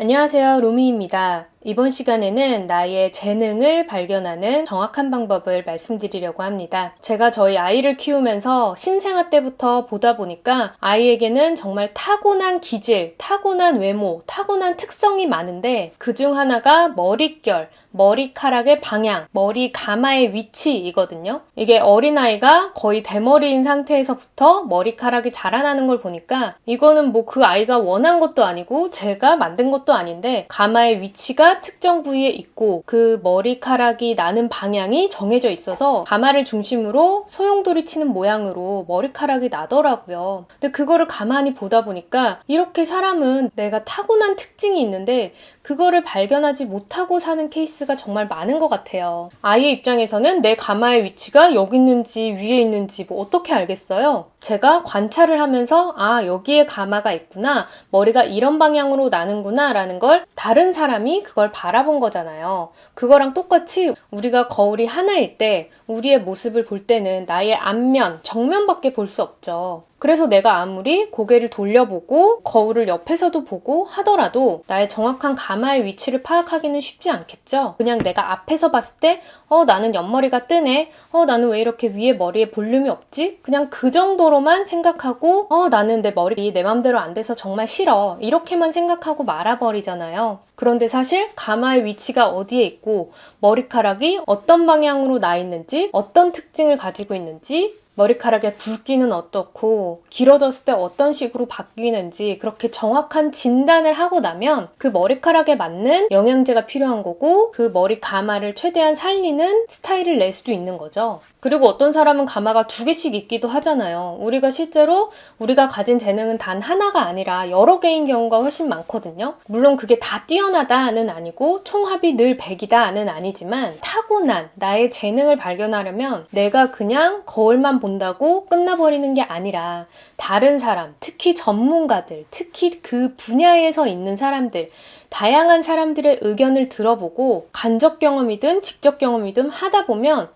안녕하세요, 로미입니다. 이번 시간에는 나의 재능을 발견하는 정확한 방법을 말씀드리려고 합니다. 제가 저희 아이를 키우면서 신생아 때부터 보다 보니까 아이에게는 정말 타고난 기질, 타고난 외모, 타고난 특성이 많은데 그중 하나가 머릿결, 머리카락의 방향, 머리 가마의 위치이거든요. 이게 어린아이가 거의 대머리인 상태에서부터 머리카락이 자라나는 걸 보니까 이거는 뭐 그 아이가 원한 것도 아니고 제가 만든 것도 아닌데 가마의 위치가 특정 부위에 있고 그 머리카락이 나는 방향이 정해져 있어서 가마를 중심으로 소용돌이 치는 모양으로 머리카락이 나더라고요. 근데 그거를 가만히 보다 보니까 이렇게 사람은 내가 타고난 특징이 있는데 그거를 발견하지 못하고 사는 케이스가 정말 많은 것 같아요. 아이의 입장에서는 내 가마의 위치가 여기 있는지 위에 있는지 뭐 어떻게 알겠어요? 제가 관찰을 하면서 여기에 가마가 있구나, 머리가 이런 방향으로 나는구나 라는 걸 다른 사람이 그걸 바라본 거잖아요. 그거랑 똑같이 우리가 거울이 하나일 때 우리의 모습을 볼 때는 나의 앞면, 정면밖에 볼 수 없죠. 그래서 내가 아무리 고개를 돌려보고 거울을 옆에서도 보고 하더라도 나의 정확한 가마의 위치를 파악하기는 쉽지 않겠죠. 그냥 내가 앞에서 봤을 때 나는 옆머리가 뜨네, 나는 왜 이렇게 위에 머리에 볼륨이 없지? 그냥 그 정도로만 생각하고 나는 내 머리 내 맘대로 안 돼서 정말 싫어, 이렇게만 생각하고 말아버리잖아요. 그런데 사실 가마의 위치가 어디에 있고 머리카락이 어떤 방향으로 나 있는지, 어떤 특징을 가지고 있는지, 머리카락의 굵기는 어떻고 길어졌을 때 어떤 식으로 바뀌는지 그렇게 정확한 진단을 하고 나면 그 머리카락에 맞는 영양제가 필요한 거고 그 머리 가마를 최대한 살리는 스타일을 낼 수도 있는 거죠. 그리고 어떤 사람은 가마가 2개씩 있기도 하잖아요. 우리가 실제로 우리가 가진 재능은 단 하나가 아니라 여러 개인 경우가 훨씬 많거든요. 물론 그게 다 뛰어나다는 아니고 총합이 늘 100이다는 아니지만 타고난 나의 재능을 발견하려면 내가 그냥 거울만 본다고 끝나버리는 게 아니라 다른 사람, 특히 전문가들, 특히 그 분야에서 있는 사람들, 다양한 사람들의 의견을 들어보고 간접 경험이든 직접 경험이든 하다 보면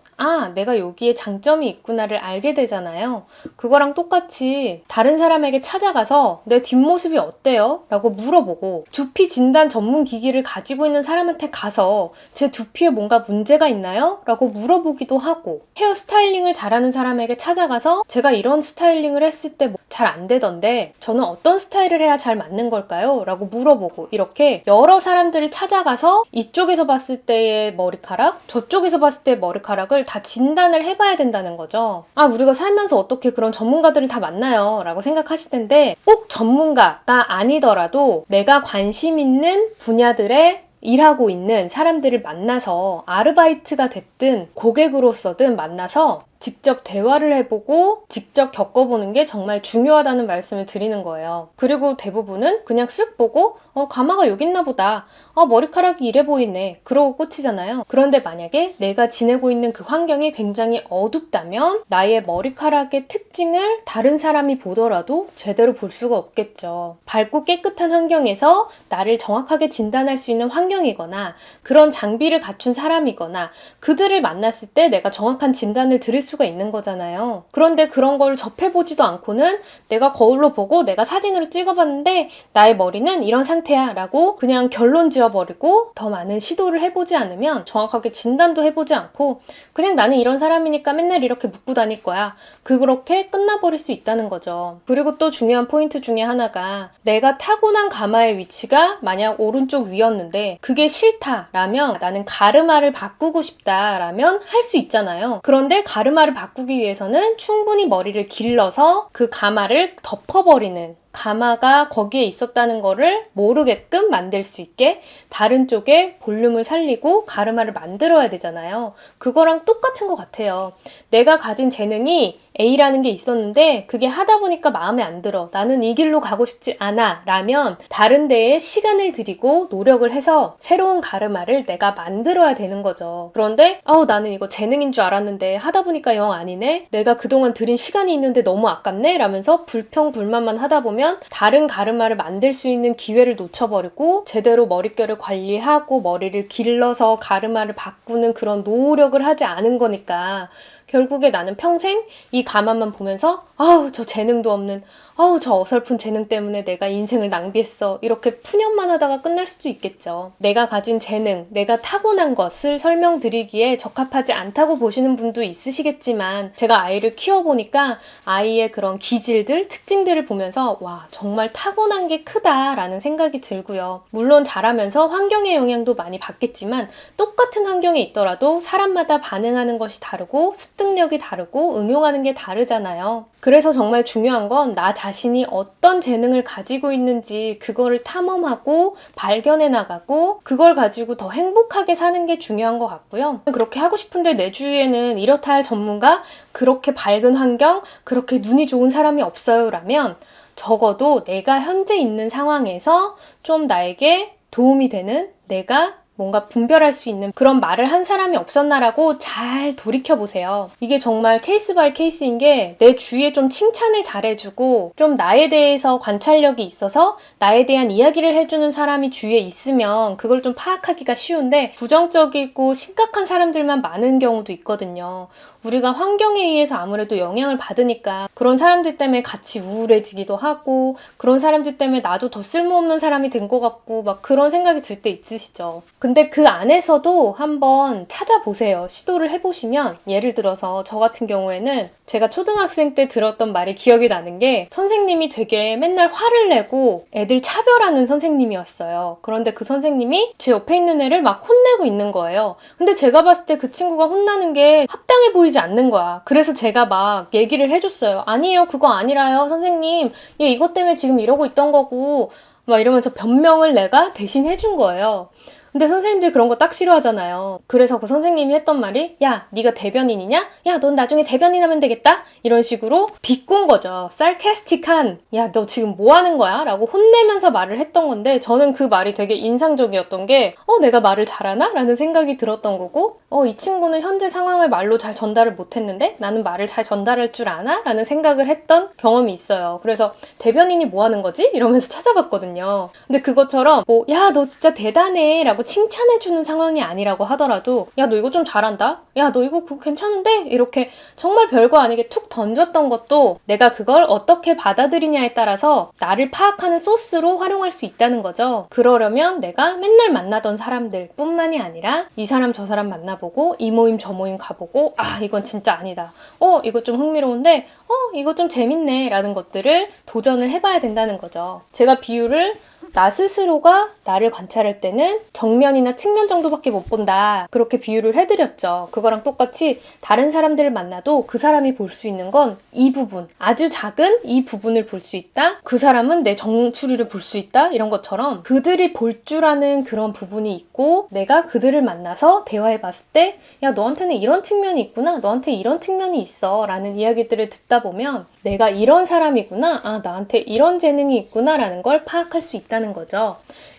내가 여기에 장점이 있구나를 알게 되잖아요. 그거랑 똑같이 다른 사람에게 찾아가서 내 뒷모습이 어때요? 라고 물어보고 두피 진단 전문 기기를 가지고 있는 사람한테 가서 제 두피에 뭔가 문제가 있나요? 라고 물어보기도 하고 헤어 스타일링을 잘하는 사람에게 찾아가서 제가 이런 스타일링을 했을 때 잘 안 되던데 저는 어떤 스타일을 해야 잘 맞는 걸까요? 라고 물어보고 이렇게 여러 사람들을 찾아가서 이쪽에서 봤을 때의 머리카락, 저쪽에서 봤을 때의 머리카락을 다 진단을 해봐야 된다는 거죠. 우리가 살면서 어떻게 그런 전문가들을 다 만나요? 라고 생각하실 텐데 꼭 전문가가 아니더라도 내가 관심 있는 분야들의 일하고 있는 사람들을 만나서 아르바이트가 됐든 고객으로서든 만나서 직접 대화를 해보고 직접 겪어보는 게 정말 중요하다는 말씀을 드리는 거예요. 그리고 대부분은 그냥 쓱 보고 가마가 여기 있나 보다, 머리카락이 이래 보이네, 그러고 끝이잖아요. 그런데 만약에 내가 지내고 있는 그 환경이 굉장히 어둡다면 나의 머리카락의 특징을 다른 사람이 보더라도 제대로 볼 수가 없겠죠. 밝고 깨끗한 환경에서 나를 정확하게 진단할 수 있는 환경이거나 그런 장비를 갖춘 사람이거나 그들을 만났을 때 내가 정확한 진단을 드릴 수가 있는 거잖아요. 그런데 그런 걸 접해보지도 않고는 내가 거울로 보고 내가 사진으로 찍어봤는데 나의 머리는 이런 상태야 라고 그냥 결론 지어버리고 더 많은 시도를 해보지 않으면, 정확하게 진단도 해보지 않고 그냥 나는 이런 사람이니까 맨날 이렇게 묶고 다닐 거야, 그렇게 끝나버릴 수 있다는 거죠. 그리고 또 중요한 포인트 중에 하나가 내가 타고난 가마의 위치가 만약 오른쪽 위였는데 그게 싫다라면, 나는 가르마를 바꾸고 싶다라면 할 수 있잖아요. 그런데 가르마를 바꾸기 위해서는 충분히 머리를 길러서 그 가마를 덮어버리는, 가마가 거기에 있었다는 거를 모르게끔 만들 수 있게 다른 쪽에 볼륨을 살리고 가르마를 만들어야 되잖아요. 그거랑 똑같은 것 같아요. 내가 가진 재능이 A라는 게 있었는데 그게 하다 보니까 마음에 안 들어, 나는 이 길로 가고 싶지 않아 라면 다른 데에 시간을 들이고 노력을 해서 새로운 가르마를 내가 만들어야 되는 거죠. 그런데 나는 이거 재능인 줄 알았는데 하다 보니까 영 아니네, 내가 그동안 들인 시간이 있는데 너무 아깝네 라면서 불평불만만 하다 보면 다른 가르마를 만들 수 있는 기회를 놓쳐버리고 제대로 머릿결을 관리하고 머리를 길러서 가르마를 바꾸는 그런 노력을 하지 않은 거니까 결국에 나는 평생 이 가만만 보면서 아우 저 재능도 없는 아우 저 어설픈 재능 때문에 내가 인생을 낭비했어 이렇게 푸념만 하다가 끝날 수도 있겠죠. 내가 가진 재능, 내가 타고난 것을 설명드리기에 적합하지 않다고 보시는 분도 있으시겠지만 제가 아이를 키워보니까 아이의 그런 기질들, 특징들을 보면서 와 정말 타고난 게 크다라는 생각이 들고요. 물론 자라면서 환경의 영향도 많이 받겠지만 똑같은 환경에 있더라도 사람마다 반응하는 것이 다르고 습득력이 다르고 응용하는 게 다르잖아요. 그래서 정말 중요한 건 나 자신이 어떤 재능을 가지고 있는지 그거를 탐험하고 발견해 나가고 그걸 가지고 더 행복하게 사는 게 중요한 것 같고요. 그렇게 하고 싶은데 내 주위에는 이렇다 할 전문가, 그렇게 밝은 환경, 그렇게 눈이 좋은 사람이 없어요 라면 적어도 내가 현재 있는 상황에서 좀 나에게 도움이 되는 내가 뭔가 분별할 수 있는 그런 말을 한 사람이 없었나라고 잘 돌이켜보세요. 이게 정말 케이스 바이 케이스인 게 내 주위에 좀 칭찬을 잘해주고 좀 나에 대해서 관찰력이 있어서 나에 대한 이야기를 해주는 사람이 주위에 있으면 그걸 좀 파악하기가 쉬운데 부정적이고 심각한 사람들만 많은 경우도 있거든요. 우리가 환경에 의해서 아무래도 영향을 받으니까 그런 사람들 때문에 같이 우울해지기도 하고 그런 사람들 때문에 나도 더 쓸모없는 사람이 된 것 같고 막 그런 생각이 들 때 있으시죠. 근데 그 안에서도 한번 찾아보세요. 시도를 해보시면 예를 들어서 저 같은 경우에는 제가 초등학생 때 들었던 말이 기억이 나는 게 선생님이 되게 맨날 화를 내고 애들 차별하는 선생님이었어요. 그런데 그 선생님이 제 옆에 있는 애를 막 혼내고 있는 거예요. 근데 제가 봤을 때 그 친구가 혼나는 게 합당해 보이지 않는 거야. 그래서 제가 막 얘기를 해줬어요. 아니에요, 그거 아니라요, 선생님. 얘 이것 때문에 지금 이러고 있던 거고 막 이러면서 변명을 내가 대신 해준 거예요. 근데 선생님들이 그런 거 딱 싫어하잖아요. 그래서 그 선생님이 했던 말이 야, 네가 대변인이냐? 야, 넌 나중에 대변인 하면 되겠다? 이런 식으로 비꼰 거죠. sarcastic한 야, 너 지금 뭐 하는 거야? 라고 혼내면서 말을 했던 건데 저는 그 말이 되게 인상적이었던 게 내가 말을 잘하나? 라는 생각이 들었던 거고 이 친구는 현재 상황을 말로 잘 전달을 못했는데 나는 말을 잘 전달할 줄 아나? 라는 생각을 했던 경험이 있어요. 그래서 대변인이 뭐 하는 거지? 이러면서 찾아봤거든요. 근데 그것처럼 야, 너 진짜 대단해 라고 칭찬해주는 상황이 아니라고 하더라도 야, 너 이거 좀 잘한다? 야, 너 이거 그거 괜찮은데? 이렇게 정말 별거 아니게 툭 던졌던 것도 내가 그걸 어떻게 받아들이냐에 따라서 나를 파악하는 소스로 활용할 수 있다는 거죠. 그러려면 내가 맨날 만나던 사람들 뿐만이 아니라 이 사람 저 사람 만나보고 이 모임 저 모임 가보고 아, 이건 진짜 아니다. 이거 좀 흥미로운데 이거 좀 재밌네 라는 것들을 도전을 해봐야 된다는 거죠. 제가 비유를 나 스스로가 나를 관찰할 때는 정면이나 측면 정도밖에 못 본다. 그렇게 비유를 해드렸죠. 그거랑 똑같이 다른 사람들을 만나도 그 사람이 볼 수 있는 건 이 부분, 아주 작은 이 부분을 볼 수 있다. 그 사람은 내 정수리를 볼 수 있다. 이런 것처럼 그들이 볼 줄 아는 그런 부분이 있고 내가 그들을 만나서 대화해봤을 때 야, 너한테는 이런 측면이 있구나. 너한테 이런 측면이 있어. 라는 이야기들을 듣다 보면 내가 이런 사람이구나. 아, 나한테 이런 재능이 있구나. 라는 걸 파악할 수 있다는 거죠.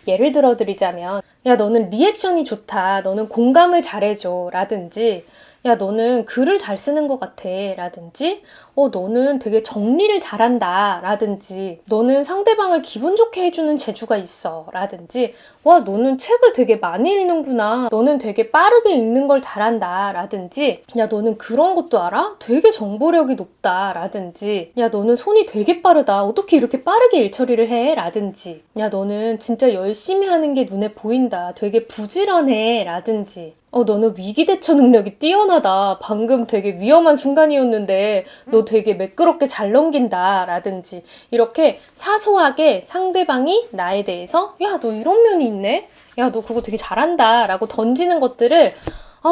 예를 들어 드리자면 야, 너는 리액션이 좋다. 너는 공감을 잘해줘. 라든지 야, 너는 글을 잘 쓰는 것 같아. 라든지 너는 되게 정리를 잘한다. 라든지 너는 상대방을 기분 좋게 해주는 재주가 있어. 라든지 와, 너는 책을 되게 많이 읽는구나. 너는 되게 빠르게 읽는 걸 잘한다. 라든지 야, 너는 그런 것도 알아? 되게 정보력이 높다. 라든지 야, 너는 손이 되게 빠르다. 어떻게 이렇게 빠르게 일 처리를 해? 라든지 야, 너는 진짜 열심히 하는 게 눈에 보인다. 되게 부지런해. 라든지 너는 위기 대처 능력이 뛰어나다. 방금 되게 위험한 순간이었는데 너 되게 매끄럽게 잘 넘긴다. 라든지 이렇게 사소하게 상대방이 나에 대해서 야, 너 이런 면이 있네? 야, 너 그거 되게 잘한다. 라고 던지는 것들을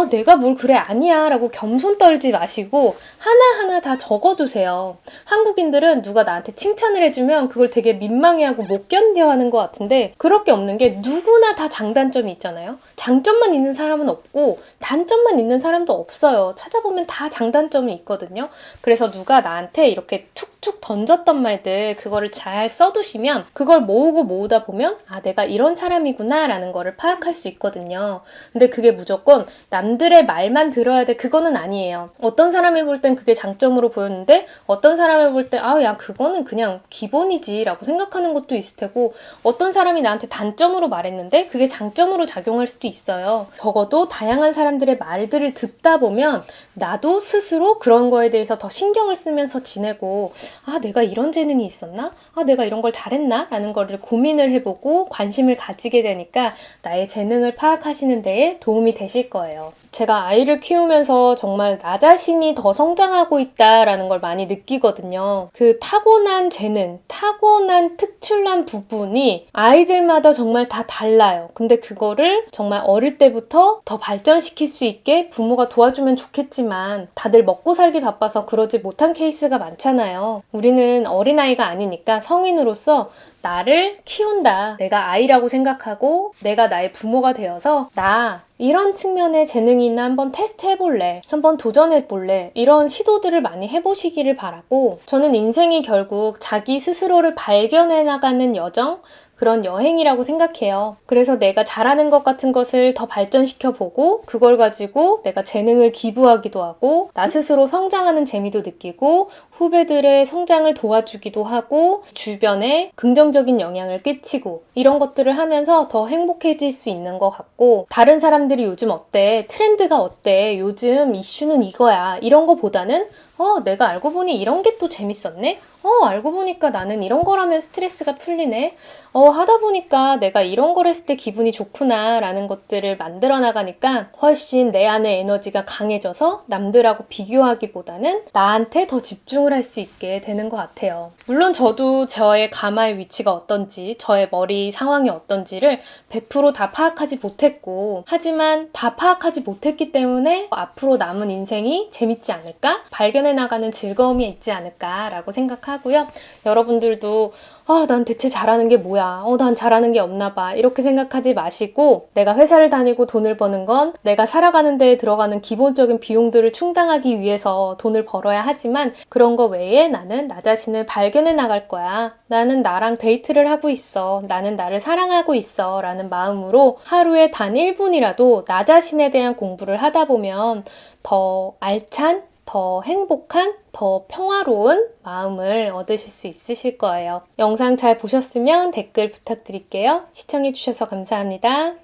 내가 뭘 그래 아니야 라고 겸손 떨지 마시고 하나하나 다 적어두세요. 한국인들은 누가 나한테 칭찬을 해주면 그걸 되게 민망해하고 못 견뎌하는 것 같은데 그럴 게 없는 게 누구나 다 장단점이 있잖아요. 장점만 있는 사람은 없고 단점만 있는 사람도 없어요. 찾아보면 다 장단점이 있거든요. 그래서 누가 나한테 이렇게 툭툭 던졌던 말들 그거를 잘 써두시면 그걸 모으고 모으다 보면 아, 내가 이런 사람이구나 라는 거를 파악할 수 있거든요. 근데 그게 무조건 남들의 말만 들어야 돼 그거는 아니에요. 어떤 사람이 볼 땐 그게 장점으로 보였는데 어떤 사람이 볼 때 아, 야, 그거는 그냥 기본이지 라고 생각하는 것도 있을 테고 어떤 사람이 나한테 단점으로 말했는데 그게 장점으로 작용할 수도 있어요. 적어도 다양한 사람들의 말들을 듣다 보면 나도 스스로 그런 거에 대해서 더 신경을 쓰면서 지내고, 아, 내가 이런 재능이 있었나? 아, 내가 이런 걸 잘했나? 라는 거를 고민을 해보고 관심을 가지게 되니까 나의 재능을 파악하시는 데에 도움이 되실 거예요. 제가 아이를 키우면서 정말 나 자신이 더 성장하고 있다라는 걸 많이 느끼거든요. 그 타고난 재능, 타고난 특출난 부분이 아이들마다 정말 다 달라요. 근데 그거를 정말 어릴 때부터 더 발전시킬 수 있게 부모가 도와주면 좋겠지만 다들 먹고 살기 바빠서 그러지 못한 케이스가 많잖아요. 우리는 어린아이가 아니니까 성인으로서 나를 키운다. 내가 아이라고 생각하고 내가 나의 부모가 되어서 나 이런 측면의 재능이 있나 한번 테스트 해볼래. 한번 도전해볼래. 이런 시도들을 많이 해보시기를 바라고, 저는 인생이 결국 자기 스스로를 발견해 나가는 여정, 그런 여행이라고 생각해요. 그래서 내가 잘하는 것 같은 것을 더 발전시켜보고 그걸 가지고 내가 재능을 기부하기도 하고 나 스스로 성장하는 재미도 느끼고 후배들의 성장을 도와주기도 하고 주변에 긍정적인 영향을 끼치고 이런 것들을 하면서 더 행복해질 수 있는 것 같고, 다른 사람들이 요즘 어때? 트렌드가 어때? 요즘 이슈는 이거야. 이런 거보다는 내가 알고 보니 이런 게 또 재밌었네? 알고 보니까 나는 이런 거라면 스트레스가 풀리네? 하다 보니까 내가 이런 걸 했을 때 기분이 좋구나 라는 것들을 만들어 나가니까 훨씬 내 안의 에너지가 강해져서 남들하고 비교하기보다는 나한테 더 집중을 할 수 있게 되는 것 같아요. 물론 저도 저의 가마의 위치가 어떤지, 저의 머리 상황이 어떤지를 100% 다 파악하지 못했고, 하지만 다 파악하지 못했기 때문에 앞으로 남은 인생이 재밌지 않을까? 발견해 나가는 즐거움이 있지 않을까라고 생각하고요. 여러분들도 난 대체 잘하는 게 뭐야? 난 잘하는 게 없나 봐. 이렇게 생각하지 마시고, 내가 회사를 다니고 돈을 버는 건 내가 살아가는 데에 들어가는 기본적인 비용들을 충당하기 위해서 돈을 벌어야 하지만 그런 거 외에 나는 나 자신을 발견해 나갈 거야. 나는 나랑 데이트를 하고 있어. 나는 나를 사랑하고 있어. 라는 마음으로 하루에 단 1분이라도 나 자신에 대한 공부를 하다 보면 더 알찬, 더 행복한, 더 평화로운 마음을 얻으실 수 있으실 거예요. 영상 잘 보셨으면 댓글 부탁드릴게요. 시청해주셔서 감사합니다.